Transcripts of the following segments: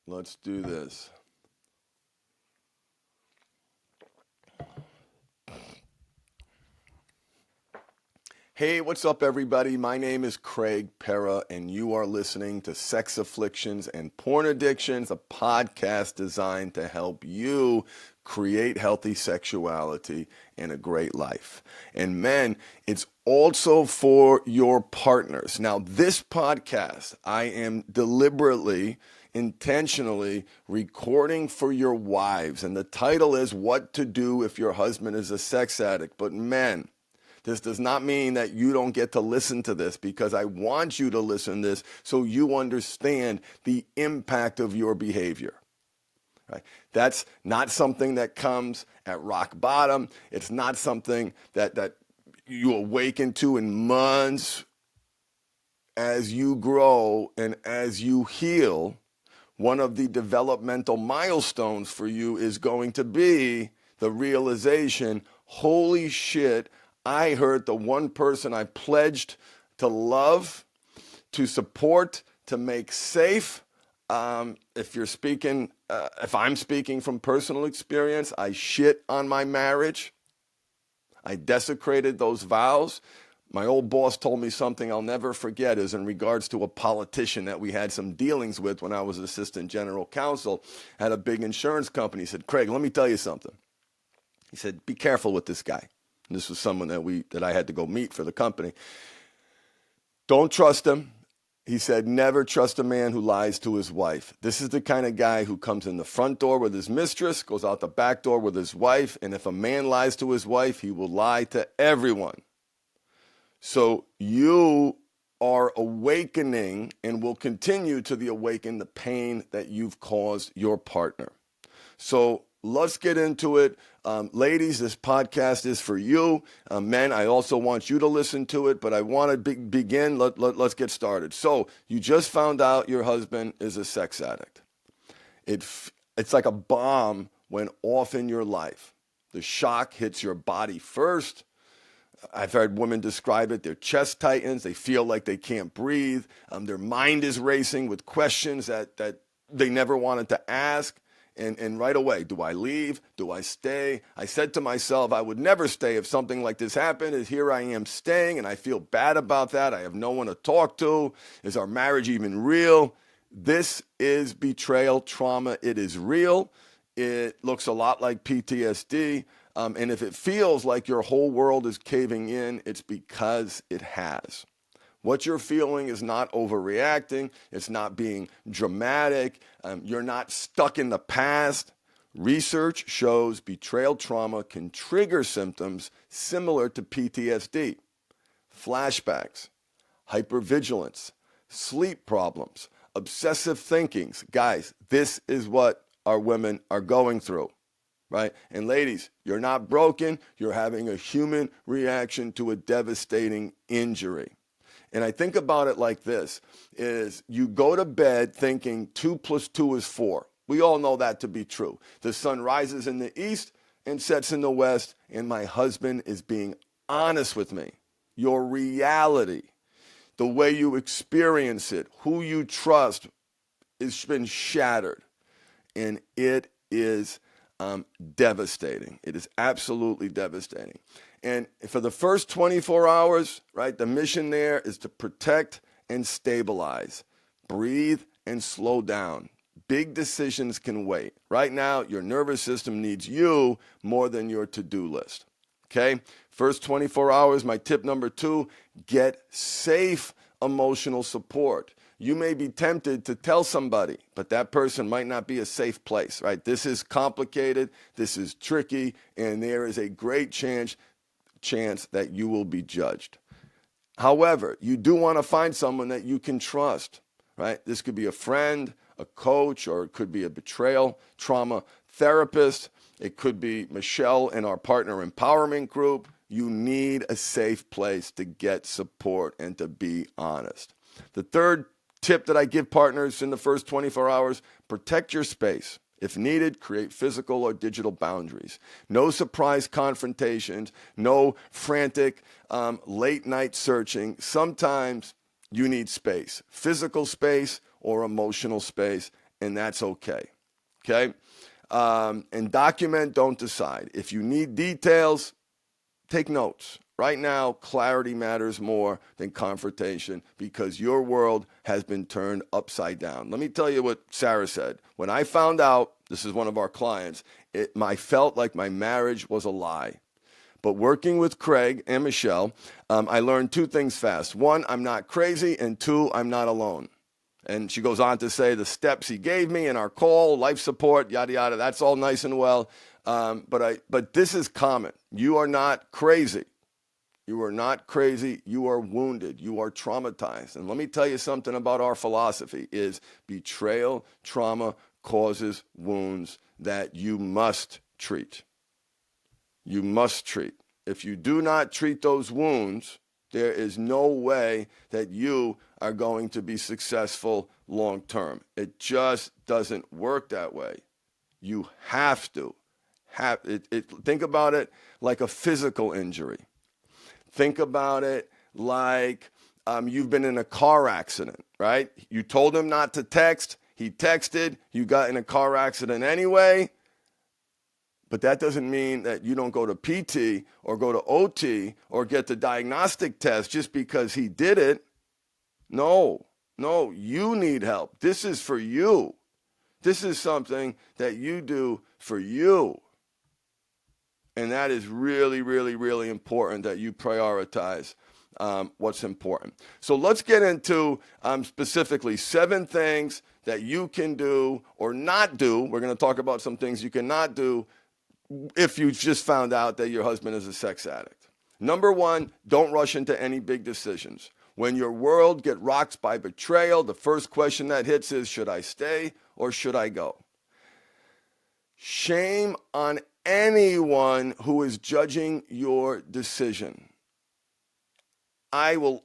Let's do this. Hey, what's up, everybody? My name is Craig Pera, and you are listening to Sex Afflictions and Porn Addictions, a podcast designed to help you create healthy sexuality and a great life. And men, it's also for your partners. Now, this podcast, I am deliberately, intentionally recording for your wives, and the title is What to Do If Your Husband is a Sex Addict. But men, this does not mean that you don't get to listen to this, because I want you to listen to this so you understand the impact of your behavior. Right? That's not something that comes at rock bottom. It's not something that you awaken to in months. As you grow and as you heal, one of the developmental milestones for you is going to be the realization, holy shit, I hurt the one person I pledged to love, to support, to make safe. If I'm speaking from personal experience, I shit on my marriage. I desecrated those vows. My old boss told me something I'll never forget, is in regards to a politician that we had some dealings with when I was assistant general counsel at a big insurance company. He said, Craig, let me tell you something. He said, be careful with this guy. And this was someone that I had to go meet for the company. Don't trust him. He said, never trust a man who lies to his wife. This is the kind of guy who comes in the front door with his mistress, goes out the back door with his wife, and if a man lies to his wife, he will lie to everyone. So you are awakening and will continue to awaken the pain that you've caused your partner. So let's get into it. Ladies, this podcast is for you. Men, I also want you to listen to it, but I want to begin. Let's get started. So you just found out your husband is a sex addict. It's like a bomb went off in your life. The shock hits your body first. I've heard women describe it. Their chest tightens. They feel like they can't breathe. Their mind is racing with questions that they never wanted to ask. And right away, do I leave? Do I stay? I said to myself, I would never stay if something like this happened. And here I am staying, and I feel bad about that. I have no one to talk to. Is our marriage even real? This is betrayal trauma. It is real. It looks a lot like PTSD. And if it feels like your whole world is caving in, it's because it has. What you're feeling is not overreacting. It's not being dramatic. You're not stuck in the past. Research shows betrayal trauma can trigger symptoms similar to PTSD, flashbacks, hypervigilance, sleep problems, obsessive thinkings. Guys, this is what our women are going through. Right? And ladies, you're not broken. You're having a human reaction to a devastating injury. And I think about it like this, is you go to bed thinking 2 + 2 is 4. We all know that to be true. The sun rises in the east and sets in the west, and my husband is being honest with me. Your reality, the way you experience it, who you trust, has been shattered. And it is devastating. It is absolutely devastating. And for the first 24 hours, right, the mission there is to protect and stabilize, breathe and slow down. Big decisions can wait. Right now, your nervous system needs you more than your to-do list. Okay? First 24 hours, my tip number 2, get safe emotional support. You may be tempted to tell somebody, but that person might not be a safe place, right? This is complicated, this is tricky, and there is a great chance that you will be judged. However, you do want to find someone that you can trust, right? This could be a friend, a coach, or it could be a betrayal trauma therapist. It could be Michelle in our partner empowerment group. You need a safe place to get support and to be honest. The third tip that I give partners in the first 24 hours, protect your space. If needed, create physical or digital boundaries. No surprise confrontations, no frantic late night searching. Sometimes you need space, physical space or emotional space, and that's okay. Okay? And document, don't decide. If you need details, take notes. Right now, clarity matters more than confrontation because your world has been turned upside down. Let me tell you what Sarah said. When I found out, this is one of our clients, I felt like my marriage was a lie. But working with Craig and Michelle, I learned two things fast. One, I'm not crazy, and two, I'm not alone. And she goes on to say the steps he gave me in our call, life support, yada, yada, that's all nice and well. But this is common. You are not crazy. You are not crazy. You are wounded. You are traumatized. And let me tell you something about our philosophy is betrayal, trauma causes wounds that you must treat. You must treat. If you do not treat those wounds, there is no way that you are going to be successful long term. It just doesn't work that way. You have to. Think about it like a physical injury. Think about it like you've been in a car accident, right? You told him not to text. He texted. You got in a car accident anyway. But that doesn't mean that you don't go to PT or go to OT or get the diagnostic test just because he did it. No, you need help. This is for you. This is something that you do for you. And that is really, really, really important that you prioritize what's important. So let's get into specifically 7 things that you can do or not do. We're going to talk about some things you cannot do if you just found out that your husband is a sex addict. Number 1, don't rush into any big decisions. When your world gets rocked by betrayal, the first question that hits is, should I stay or should I go? Shame on anyone who is judging your decision. I will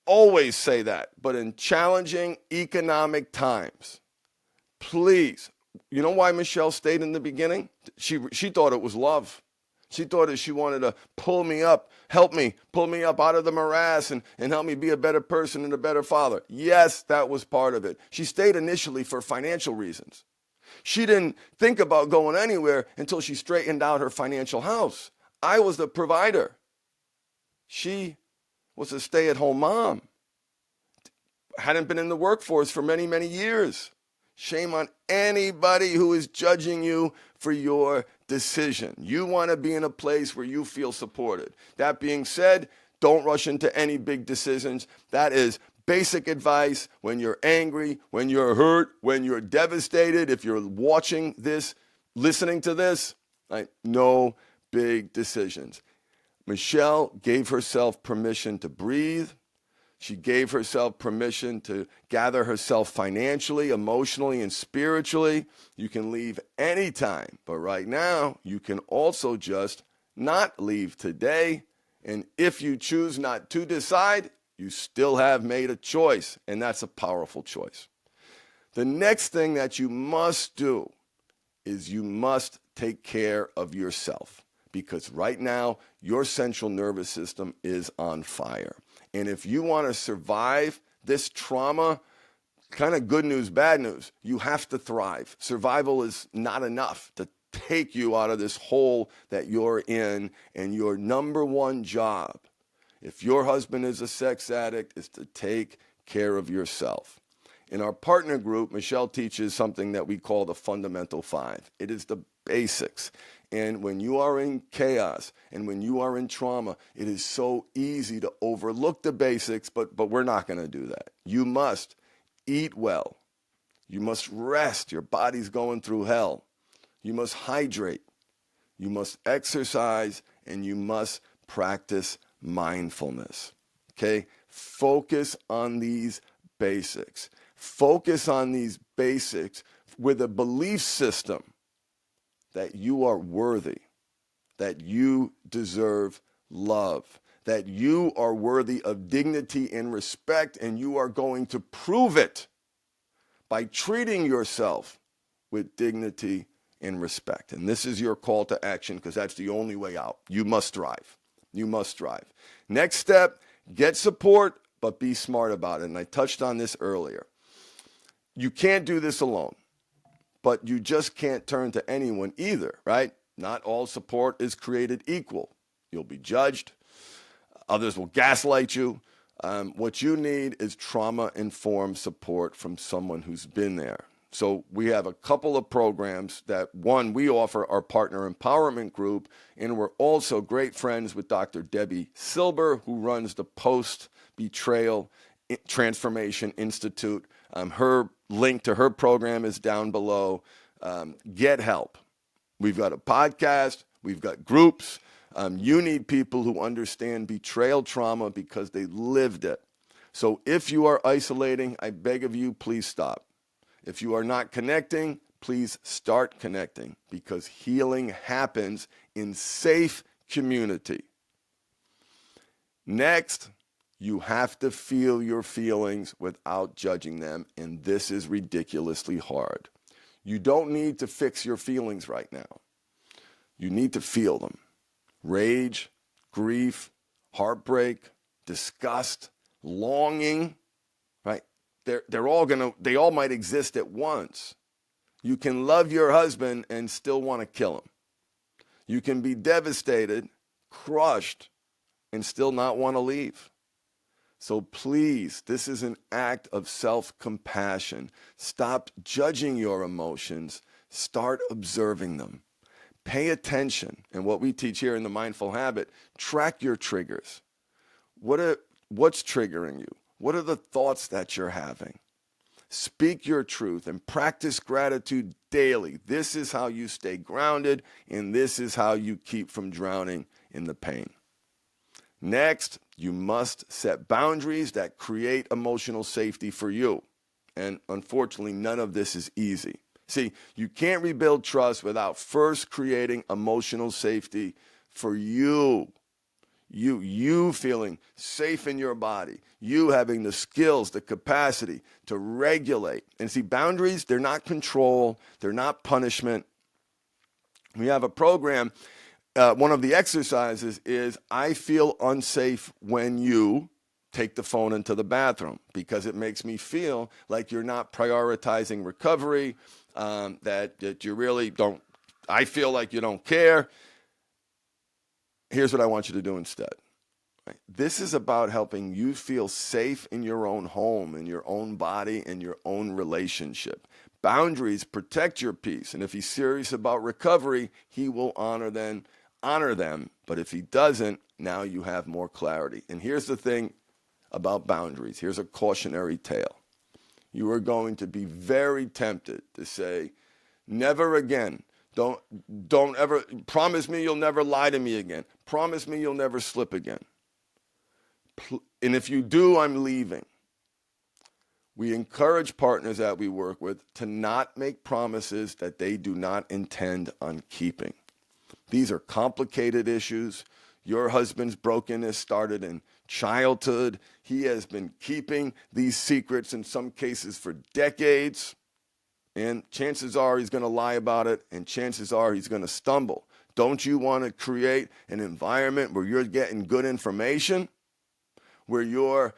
always say that, but in challenging economic times, please, you know why Michelle stayed in the beginning? She thought it was love. She thought that she wanted to pull me up, help me, pull me up out of the morass and help me be a better person and a better father. Yes, that was part of it. She stayed initially for financial reasons. She didn't think about going anywhere until she straightened out her financial house. I was the provider. She was a stay-at-home mom. Hadn't been in the workforce for many, many years. Shame on anybody who is judging you for your decision. You want to be in a place where you feel supported. That being said, don't rush into any big decisions. That is basic advice when you're angry, when you're hurt, when you're devastated. If you're watching this, listening to this, no big decisions. Michelle gave herself permission to breathe. She gave herself permission to gather herself financially, emotionally, and spiritually. You can leave anytime, but right now, you can also just not leave today. And if you choose not to decide, you still have made a choice, and that's a powerful choice. The next thing that you must do is you must take care of yourself, because right now, your central nervous system is on fire. And if you want to survive this trauma, kind of good news, bad news, you have to thrive. Survival is not enough to take you out of this hole that you're in. And your number one job, if your husband is a sex addict, is to take care of yourself. In our partner group, Michelle teaches something that we call the Fundamental 5. It is the basics. And when you are in chaos and when you are in trauma, it is so easy to overlook the basics, but we're not going to do that. You must eat well. You must rest. Your body's going through hell. You must hydrate. You must exercise, and you must practice mindfulness. Okay? Focus on these basics. Focus on these basics with a belief system that you are worthy, that you deserve love, that you are worthy of dignity and respect, and you are going to prove it by treating yourself with dignity and respect. And this is your call to action, because that's the only way out. You must thrive. You must thrive. Next step, get support, but be smart about it. And I touched on this earlier. You can't do this alone. but you just can't turn to anyone either, right? Not all support is created equal. You'll be judged. Others will gaslight you. What you need is trauma-informed support from someone who's been there. So we have a couple of programs that, one, we offer our partner empowerment group, and we're also great friends with Dr. Debbie Silber, who runs the Post-Betrayal Transformation Institute. Her link to her program is down below. Get help. We've got a podcast. We've got groups. You need people who understand betrayal trauma because they lived it. So if you are isolating, I beg of you, please stop. If you are not connecting, please start connecting, because healing happens in safe community. Next, you have to feel your feelings without judging them, and this is ridiculously hard. You don't need to fix your feelings right now. You need to feel them. Rage, grief, heartbreak, disgust, longing, right? They all might exist at once. You can love your husband and still want to kill him. You can be devastated, crushed, and still not want to leave. So please, this is an act of self-compassion. Stop judging your emotions. Start observing them. Pay attention. And what we teach here in the Mindful Habit, track your triggers. What's triggering you? What are the thoughts that you're having? Speak your truth and practice gratitude daily. This is how you stay grounded, and this is how you keep from drowning in the pain. Next, you must set boundaries that create emotional safety for you. And unfortunately, none of this is easy. See, you can't rebuild trust without first creating emotional safety for you. You feeling safe in your body. You having the skills, the capacity to regulate. And see, boundaries, they're not control. They're not punishment. We have a program. One of the exercises is, I feel unsafe when you take the phone into the bathroom, because it makes me feel like you're not prioritizing recovery, that you really don't, I feel like you don't care. Here's what I want you to do instead. Right? This is about helping you feel safe in your own home, in your own body, in your own relationship. Boundaries protect your peace, and if he's serious about recovery, he will honor them. But if he doesn't, now you have more clarity. And here's the thing about boundaries. Here's a cautionary tale. You are going to be very tempted to say, never again. Don't ever, promise me you'll never lie to me again. Promise me you'll never slip again. And if you do, I'm leaving. We encourage partners that we work with to not make promises that they do not intend on keeping. These are complicated issues. Your husband's brokenness started in childhood. He has been keeping these secrets in some cases for decades. And chances are he's going to lie about it, and chances are he's going to stumble. Don't you want to create an environment where you're getting good information, where you're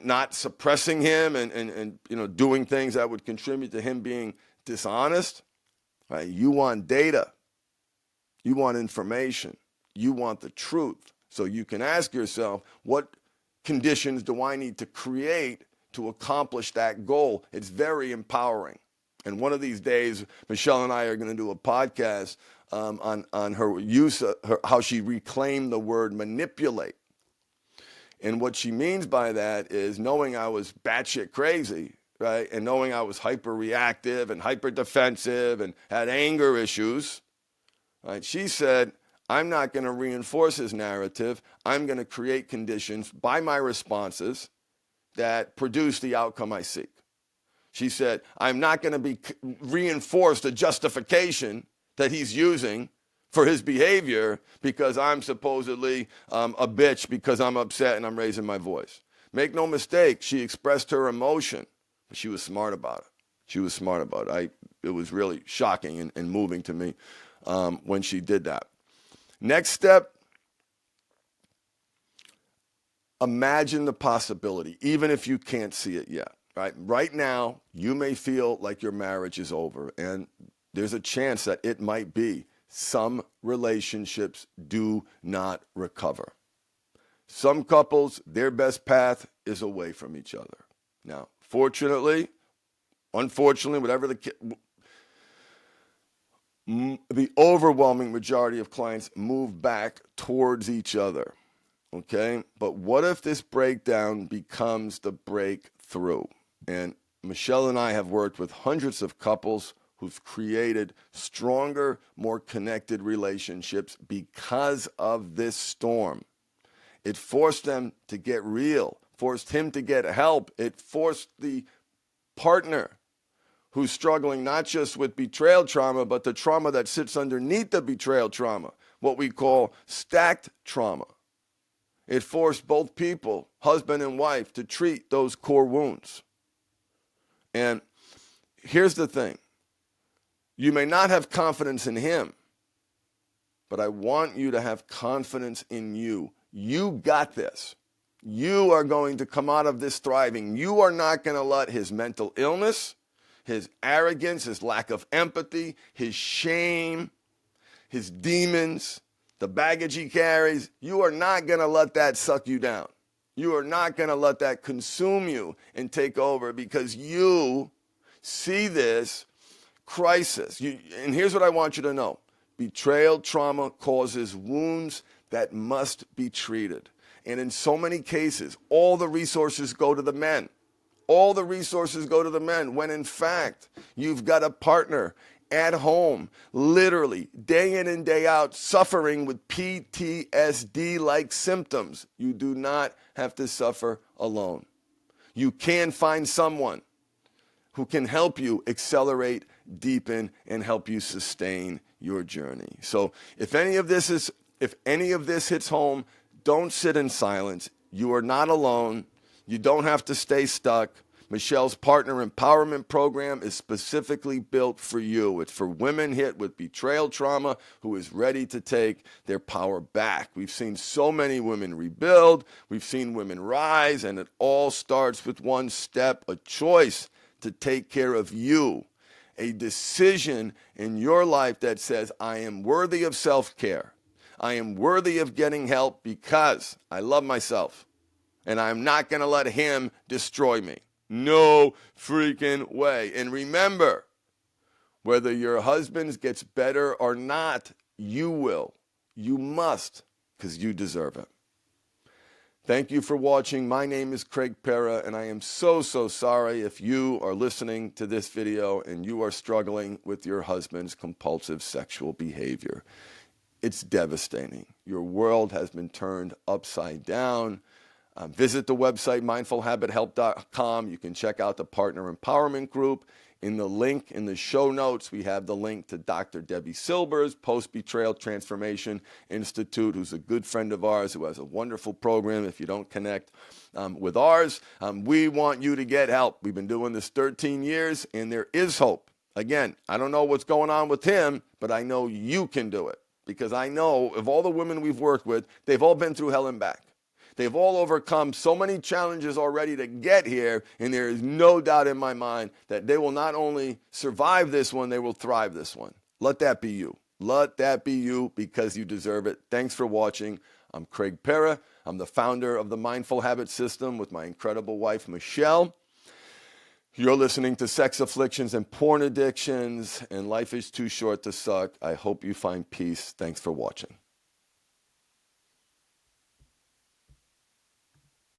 not suppressing him and doing things that would contribute to him being dishonest? Right? You want data. You want information. You want the truth. So you can ask yourself, what conditions do I need to create to accomplish that goal? It's very empowering. And one of these days, Michelle and I are going to do a podcast on her use of how she reclaimed the word manipulate. And what she means by that is, knowing I was batshit crazy, right, and knowing I was hyper-reactive and hyper-defensive and had anger issues, right, she said, I'm not going to reinforce his narrative. I'm going to create conditions by my responses that produce the outcome I seek. She said, I'm not going to be reinforced a justification that he's using for his behavior because I'm supposedly a bitch because I'm upset and I'm raising my voice. Make no mistake, she expressed her emotion, but she was smart about it. She was smart about it. It was really shocking and moving to me when she did that. Next step, imagine the possibility, even if you can't see it yet. right? Right now, you may feel like your marriage is over, and there's a chance that it might be. Some relationships do not recover. Some couples, their best path is away from each other. Now, fortunately, unfortunately, whatever the overwhelming majority of clients move back towards each other. Okay? But what if this breakdown becomes the breakthrough? And Michelle and I have worked with hundreds of couples who've created stronger, more connected relationships because of this storm. It forced them to get real, forced him to get help. It forced the partner who's struggling not just with betrayal trauma, but the trauma that sits underneath the betrayal trauma, what we call stacked trauma. It forced both people, husband and wife, to treat those core wounds. And here's the thing. You may not have confidence in him, but I want you to have confidence in you. You got this. You are going to come out of this thriving. You are not going to let his mental illness, his arrogance, his lack of empathy, his shame, his demons, the baggage he carries, you are not going to let that suck you down. You are not going to let that consume you and take over, because you see this crisis. And here's what I want you to know. Betrayal trauma causes wounds that must be treated. And in so many cases, all the resources go to the men. All the resources go to the men, when in fact, you've got a partner at home, literally day in and day out, suffering with PTSD-like symptoms. You do not have to suffer alone. You can find someone who can help you accelerate, deepen, and help you sustain your journey. So if any of this hits home, don't sit in silence. You are not alone. You don't have to stay stuck. Michelle's Partner Empowerment Program is specifically built for you. It's for women hit with betrayal trauma who is ready to take their power back. We've seen so many women rebuild. We've seen women rise, and it all starts with one step, a choice to take care of you, a decision in your life that says, I am worthy of self-care. I am worthy of getting help because I love myself, and I'm not going to let him destroy me. No freaking way. And remember, whether your husband gets better or not, you will. You must, because you deserve it. Thank you for watching. My name is Craig Pera, and I am so sorry if you are listening to this video and you are struggling with your husband's compulsive sexual behavior. It's devastating. Your world has been turned upside down. Visit the website, mindfulhabithelp.com. You can check out the Partner Empowerment Group. In the link in the show notes, we have the link to Dr. Debbie Silber's Post-Betrayal Transformation Institute, who's a good friend of ours, who has a wonderful program. If you don't connect with ours, we want you to get help. We've been doing this 13 years, and there is hope. Again, I don't know what's going on with him, but I know you can do it, because I know of all the women we've worked with, they've all been through hell and back. They've all overcome so many challenges already to get here, and there is no doubt in my mind that they will not only survive this one, they will thrive this one. Let that be you. Let that be you, because you deserve it. Thanks for watching. I'm Craig Pera. I'm the founder of the Mindful Habit System with my incredible wife, Michelle. You're listening to Sex Afflictions and Porn Addictions, and life is too short to suck. I hope you find peace. Thanks for watching.